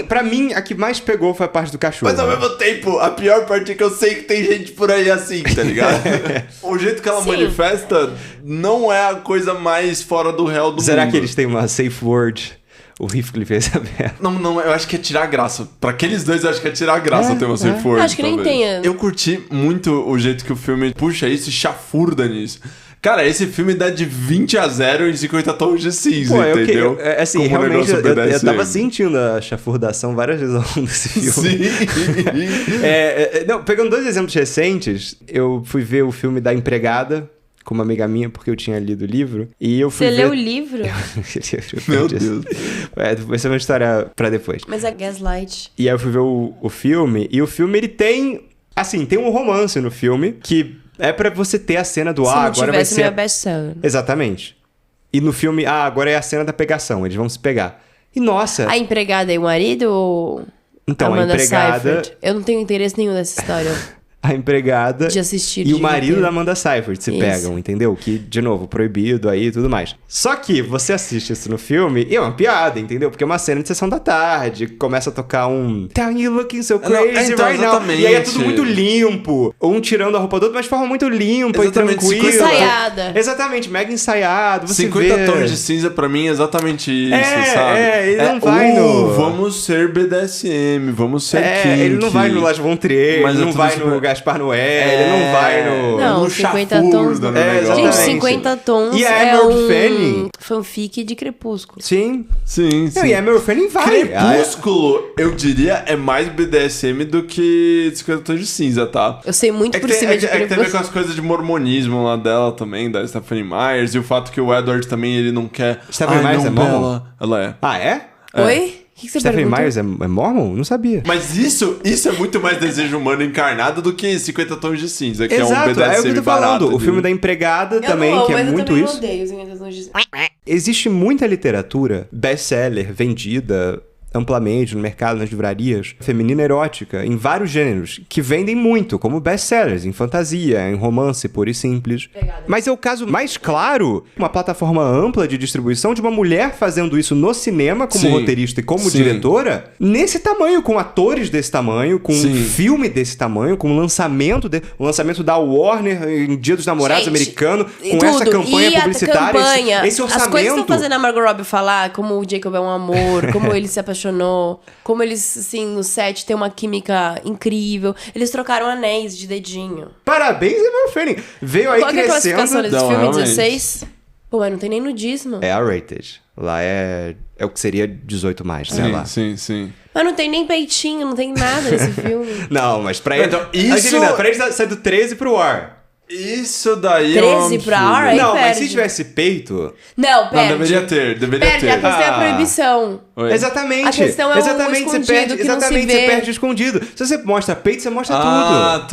pra mim, a que mais pegou foi a parte do cachorro. Mas ao mesmo tempo, a pior parte é que eu sei que tem gente por aí assim, tá ligado? O jeito que ela manifesta não é a coisa mais fora do réu do mundo. Será que eles têm uma safe word? O Heathcliff e a Isabela. Não, eu acho que é tirar graça. Pra aqueles dois, eu acho que é tirar graça ter uma safe word. Acho que nem tenha. Eu curti muito o jeito que o filme puxa isso e chafurda nisso. Cara, esse filme dá de 20-0 em 50 tons de cinza, entendeu? Assim, como realmente, eu tava sentindo a chafurdação várias vezes ao longo desse filme. Sim! Não, pegando dois exemplos recentes, eu fui ver o filme da Empregada com uma amiga minha, porque eu tinha lido o livro. E eu fui Você ver... leu o livro? Meu Deus. Vai ser uma história pra depois. Mas é Gaslight. E aí eu fui ver o filme, e o filme, ele tem... Assim, tem um romance no filme, que é pra você ter a cena do... Se não agora vai tivesse, ser... não ia best-seller. Exatamente. E no filme, agora é a cena da pegação, eles vão se pegar. E nossa... A empregada e o marido ou... Então, Amanda a empregada... Seyfried? Eu não tenho interesse nenhum nessa história A empregada de assistir. e de o marido inteiro. da Amanda Seyfried se Isso. pegam, entendeu? Que, de novo, proibido aí e tudo mais. Só que você assiste isso no filme e é uma piada, entendeu? Porque é uma cena de sessão da tarde, começa a tocar um Tell you looking so crazy então, right now. exatamente. E aí é tudo muito limpo. Um tirando a roupa do outro, mas de forma muito limpa Exatamente, e tranquila. 50 Ensaiada. Exatamente, mega ensaiado. Você 50 vê... tons de cinza pra mim é exatamente isso, sabe? ele não vai no... Vamos ser BDSM, vamos ser kinky. Ele não vai no Lars von Trier, Mas ele é não tudo vai super- no Gaspar Noé, ele não vai no... Não, no 50 chafurda tons. no É, negócio. Gente, exatamente. 50 tons E a é Emerald um Fennel? fanfic de Crepúsculo. Sim. Sim, sim. Não, e a Emerald Fennel vai. Crepúsculo, eu diria, é mais BDSM do que 50 tons de cinza, tá? Eu sei muito por cima de é que tem a ver com Crepúsculo. as coisas de mormonismo lá dela também, da Stephanie Myers, e o fato que o Edward também, ele não quer... Stephanie Myers não, é mormon? Bella. Ela é. Ah, é? Oi? O que você Stephanie perguntou? Myers é mormon? Não sabia. Mas isso é muito mais desejo humano encarnado do que 50 tons de cinza, que é um Exato, BDSM é o que eu tô falando. barato. O filme da empregada Eu também, não amo, que é mas muito eu também isso. odeio 50 tons de cinza. Existe muita literatura best-seller, vendida amplamente no mercado, nas livrarias, feminina erótica, em vários gêneros, que vendem muito, como best-sellers, em fantasia, em romance puro e simples. Obrigada. Mas é o caso mais claro, uma plataforma ampla de distribuição de uma mulher fazendo isso no cinema, como Sim. roteirista e como Sim. diretora, nesse tamanho, com atores desse tamanho, com Sim. um filme desse tamanho, com um lançamento, o lançamento da Warner em Dia dos Namorados Gente, americano, e com essa tudo. campanha E a publicitária, campanha, esse orçamento. As coisas que estão fazendo a Margot Robbie falar, como o Jacob é um amor, como ele se apaixonou, como eles, assim, no set tem uma química incrível. Eles trocaram anéis de dedinho. Parabéns, Emerald Fennel. Veio aí Qual que é a classificação crescendo. desse Não, filme? realmente. 16? Pô, mas não tem nem nudismo. É R-rated. Lá é o que seria 18 mais, sei lá. Sim. Mas não tem nem peitinho, não tem nada nesse filme. Não, mas pra ele... Então, isso- Angelina, pra ele sai do 13 pro R. Isso daí 13 pra R, aí Não, mas perde. se tivesse peito... Não, Não, perde. deveria ter. Perde, a questão é a Ah. proibição. Oi. Exatamente. A questão é o exatamente, você escondido perde, que não se exatamente, vê. você perde escondido. Se você mostra peito, você mostra Ah, tudo.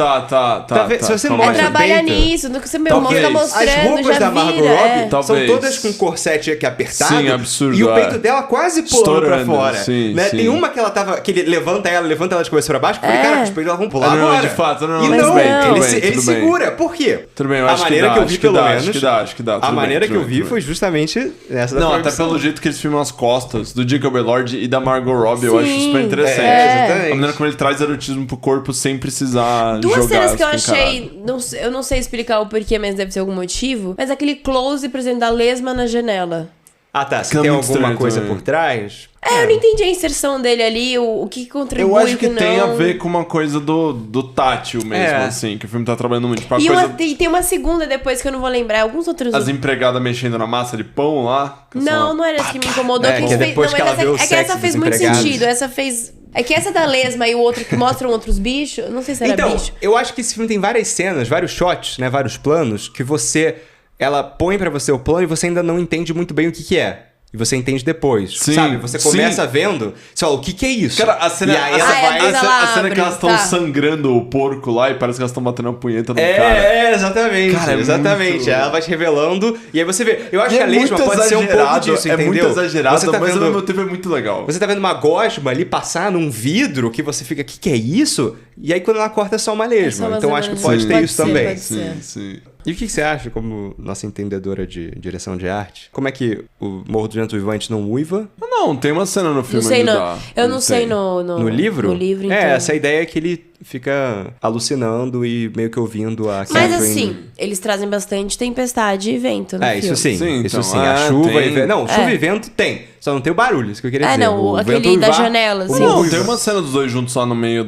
tá. vendo? Se você calma É mostra aí. trabalhar peito. nisso, no que você meu Talvez. irmão fica mostrando, As roupas já da Margot vira, Robbie é. Talvez. são todas com corset aqui apertado. Sim, absurdo, E o é. peito dela quase pulando pra Estourando, fora. sim, né? sim. Tem uma que ela tava... Que ele levanta ela de cabeça pra baixo. Eu falei, É. cara, os peitos dela vão pular Não, agora. de fato, não, E mas não, tudo bem, ele, tudo se- bem, ele tudo bem. segura. Por quê? Tudo bem, eu A acho que maneira dá, que eu acho vi, que pelo dá, menos... acho que dá. A tudo maneira bem, que eu tudo vi bem. foi justamente essa da Não, até proibição. pelo jeito que eles filmam as costas do Jacob Elord e da Margot Robbie, eu acho Sim. super interessante. exatamente. A maneira como ele traz erotismo pro corpo sem precisar Duas jogar cenas que eu escancarado. achei, eu não sei explicar o porquê, mas deve ter algum motivo, mas aquele close, por exemplo, da lesma na janela. Ah, tá. Se Que é tem muito alguma estranho coisa também. por trás... Eu não entendi a inserção dele ali, o que contribui, Eu acho o que não. tem a ver com uma coisa do tátil mesmo, É. assim, que o filme tá trabalhando muito. Tipo, a E, coisa, e tem uma segunda depois que eu não vou lembrar, alguns outros... as empregadas mexendo na massa de pão lá. que Não, são- não era esse que me incomodou. É, Quem que é fez... depois não, que mas ela vê o é que sexo essa dos fez muito empregados. sentido. Essa fez... É que essa da lesma e o outro que mostram outros bichos, não sei se era Então, bicho. eu acho que esse filme tem várias cenas, vários shots, né? Vários planos, que você... Ela põe pra você o plano e você ainda não entende muito bem o que é. E você entende depois, Sim, sabe? Você sim. começa vendo, você fala, o que é isso? Cara, a cena, e aí a, ela cena- vai... depois ela a cena que abre, elas estão tá. sangrando o porco lá e parece que elas estão batendo a punheta no cara. Exatamente. Cara, é exatamente. muito- Ela vai te revelando e aí você vê. Eu acho E que a lesma muito pode ser um pouco exagerado, disso, é entendeu? muito exagerado, Você tá mas ao vendo... mesmo tempo é muito legal. Você tá vendo uma gosma ali passar num vidro que você fica, o que é isso? E aí quando ela corta é só uma lesma. só mais Então ou acho que menos pode isso. ter Pode isso ser, também. pode ser. Sim. E o que você acha, como nossa entendedora de direção de arte? Como é que o Morro do Vento Uivante não uiva? Não, tem uma cena no Não filme sei, onde não. dá. Eu não Onde sei tem. No livro? No livro, então. Essa ideia é que ele fica alucinando e meio que ouvindo a Mas Catherine... assim, eles trazem bastante tempestade e vento no filme. Isso sim, Sim, isso então, sim. A chuva tem. e vento... Não, chuva É. e vento tem. Só não tem o barulho, isso que eu queria dizer. Não, O aquele vento da uivar, janela, o assim. morro Não, uivar. tem uma cena dos dois juntos lá no meio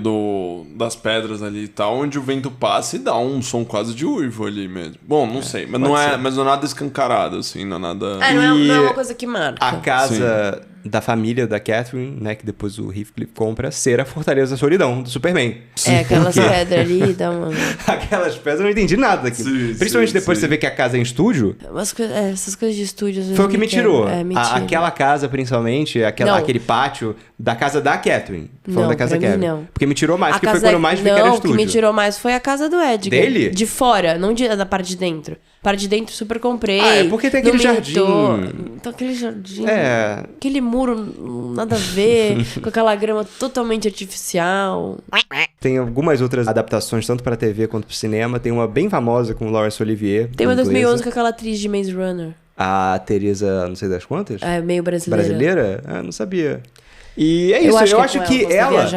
das pedras ali e tal, onde o vento passa e dá um som quase de uivo ali mesmo. Bom, não sei, mas não pode é, ser. mas não é nada escancarado, assim, não é nada... Não é E uma coisa que marca. A casa da família da Catherine, né, que depois o Heathcliff compra, ser a Fortaleza da Solidão, do Superman. Aquelas pedras ali, dá uma... Aquelas pedras eu não entendi nada daquilo. Principalmente depois você vê que a casa é em estúdio. Essas coisas de estúdio... Foi o que me tirou. mentira. Aquela casa, principalmente, aquele pátio da casa da Catherine. Falando da casa da Catherine. Não. Porque me tirou mais, porque foi quando eu mais vi que era Não, o estúdio. que me tirou mais foi a casa do Edgar. Dele? De fora, não da parte de dentro. Parte de dentro super comprei. É porque tem aquele jardim. Então aquele jardim. É. Aquele muro, nada a ver. Com aquela grama totalmente artificial. Tem algumas outras adaptações, tanto pra TV quanto pro cinema. Tem uma bem famosa com Laurence Olivier. Tem uma inglesa. 2011 com aquela atriz de Maze Runner. A Teresa, não sei das quantas? É, meio brasileira. Brasileira? Ah, não sabia. E é isso, eu acho que ela,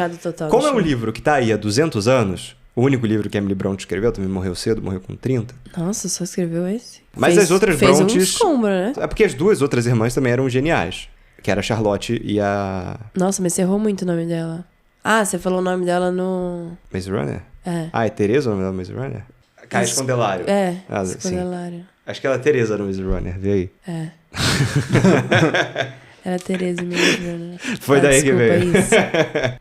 como é um livro que tá aí há 200 anos, o único livro que a Emily Bronte escreveu, também morreu cedo, morreu com 30. Nossa, só escreveu esse? Mas as outras Brontes... Fez um sombra, né? É porque as duas outras irmãs também eram geniais, que era a Charlotte e a... Nossa, mas você errou muito o nome dela. Ah, você falou o nome dela no... Maze Runner? É. Ah, é Teresa o nome dela, Maze Runner? Caia Escondelário. É, sim. Escondelário. Acho que ela é Teresa no Maze Runner, vê aí. É. Era Teresa mesmo. Foi daí que veio. Isso.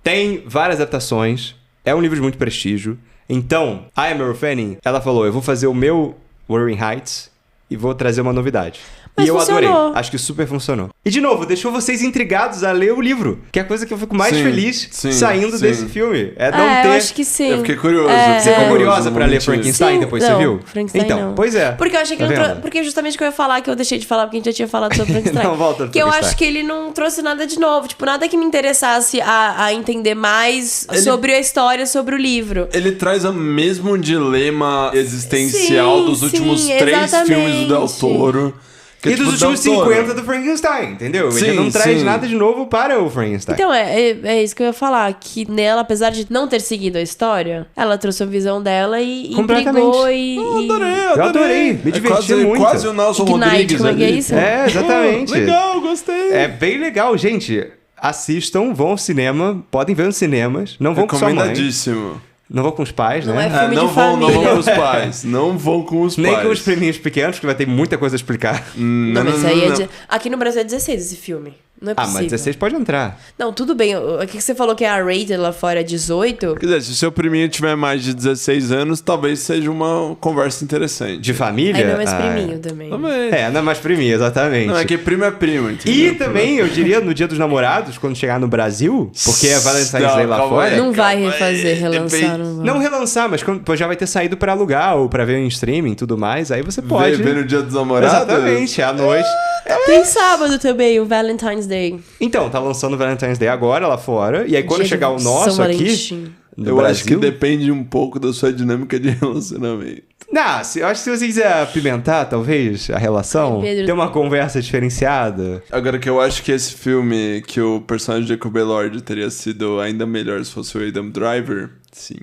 Tem várias adaptações. É um livro de muito prestígio. Então, a Emerald Fanning, ela falou, eu vou fazer o meu Wuthering Heights e vou trazer uma novidade. Mas e eu funcionou. adorei. Acho que super funcionou. E, de novo, deixou vocês intrigados a ler o livro. Que é a coisa que eu fico mais feliz saindo desse filme. É não ter... eu acho que sim. Eu fiquei curioso. Você ficou curiosa pra ler Frankenstein sim, depois não, você viu? Frankenstein então, não. pois é. Porque eu achei que Tá ele não vendo? Porque justamente que eu ia falar, que eu deixei de falar, porque a gente já tinha falado sobre Frankenstein. Não, volta pro que eu Frankenstein. acho que ele não trouxe nada de novo. Tipo, nada que me interessasse a entender mais sobre a história, sobre o livro. Ele traz o mesmo dilema existencial dos últimos sim, 3 filmes do Del Toro. E dos últimos 50 do Frankenstein, entendeu? Ele não traz nada de novo para o Frankenstein. Então, é isso que eu ia falar. Que nela, apesar de não ter seguido a história, ela trouxe a visão dela e intrigou e... Eu adorei. Me diverti muito. Quase o Nelson Ignite, Rodrigues como é que é ali. isso? É, exatamente. Legal, gostei. É bem legal, gente. Assistam, vão ao cinema, podem ver nos cinemas. Não vão com sua mãe. Recomendadíssimo. Não vão com os pais, Não né? é filme não de vão família. com os pais. Não vão com os pais. Nem com os priminhos pequenos, porque vai ter muita coisa a explicar. Não, mas isso aí é... Aqui no Brasil é 16 esse filme. Não é Ah, possível. mas 16 pode entrar. Não, tudo bem. O que você falou que é a rated lá fora é 18? Quer dizer, se o seu priminho tiver mais de 16 anos, talvez seja uma conversa interessante. De família? Aí não é mais Ah, priminho também. Também. É, não é mais priminho, exatamente. Não, é que primo é primo, entendeu? E também, eu diria, no Dia dos Namorados, quando chegar no Brasil, porque é Valentine's Day lá calma fora... aí. Não vai Calma refazer, aí, relançar, depende. não vai. Não relançar, mas quando já vai ter saído pra alugar ou pra ver em streaming e tudo mais, aí você pode. Ver no Dia dos Namorados? Exatamente, à noite. Tem sábado também, o Valentine's Day. Então, tá lançando o Valentine's Day agora lá fora. E aí quando Dia chegar de o nosso São aqui, Valentim. no Eu Brasil... acho que depende um pouco da sua dinâmica de relacionamento. Não, eu acho que se você quiser apimentar, talvez, a relação, Ai, Pedro. ter uma conversa diferenciada... Agora que eu acho que esse filme, que o personagem de Jacob Elord teria sido ainda melhor se fosse o Adam Driver, sim.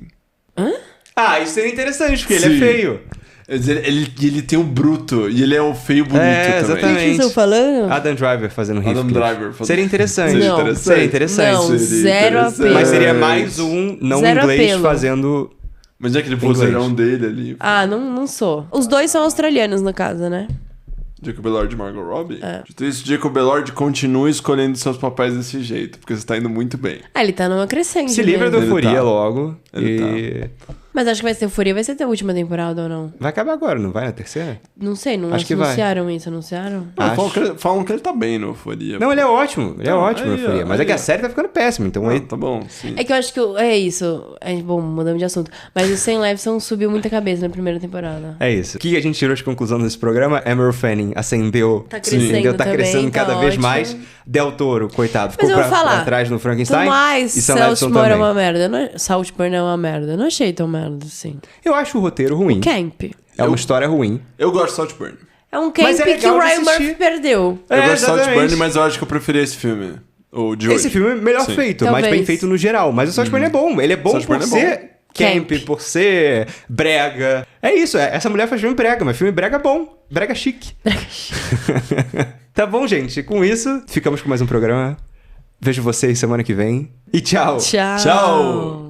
Ah, isso seria interessante, porque ele Sim. é feio. Ele tem um bruto, e ele é um feio bonito também. exatamente. O que vocês estão falando? Adam Driver fazendo Adam Heathcliff. Driver fazendo- Seria interessante. Seria Não. interessante. Seria interessante. Não, Seria zero interessante. apelo. Mas seria mais um não Zero inglês apelo. fazendo... Mas é aquele Inglês. vozeirão dele ali. Ah, não sou. Os dois são australianos, no caso, né? Jacob Elord e Margot Robbie. É. Dito isso, Jacob Elord continue escolhendo seus papéis desse jeito, porque você tá indo muito bem. Ah, ele tá numa crescente. Se livra da mesmo. Ele euforia tá. logo. Ele Mas acho que vai ser Euforia, vai ser até a última temporada ou não? Vai acabar agora, não vai na terceira? Não sei, não Acho que vai. anunciaram isso, anunciaram? Acho. Falam que ele tá bem no Euforia. Não, ele é ótimo. Ele é Então, ótimo na aí, euforia. ó, Mas é aí, que a ó. série tá ficando péssima, então... Ah, aí... tá bom, sim. É que eu acho que é isso. Bom, mudamos de assunto. Mas o Sam Levinson subiu muita cabeça na primeira temporada. É isso. O que a gente tirou de conclusão desse programa? Emerald Fanning ascendeu. Tá crescendo Tá também, crescendo tá cada vez ótimo. mais. Del Toro, coitado, Mas ficou eu vou pra falar. trás no Frankenstein. Tomás, E Sam Levinson Saltburn é também. uma merda. Saltburn é uma merda. Eu não achei tão merda assim. Eu acho o roteiro ruim. Camp. É uma história ruim. Eu gosto de Saltburn. É um camp Mas é que legal o de Ryan assistir. Murphy perdeu. Eu gosto de exatamente. Saltburn, mas eu acho que eu preferi esse filme. O de hoje. Esse filme é melhor Sim. feito, mais Talvez. bem feito no geral. Mas o Saltburn é bom. Ele é bom Saltburn por é bom. ser camp, por ser brega. É isso, essa mulher faz filme brega, mas filme brega bom. Brega chique. Tá bom, gente. Com isso, ficamos com mais um programa. Vejo vocês semana que vem. E tchau. Tchau. Tchau.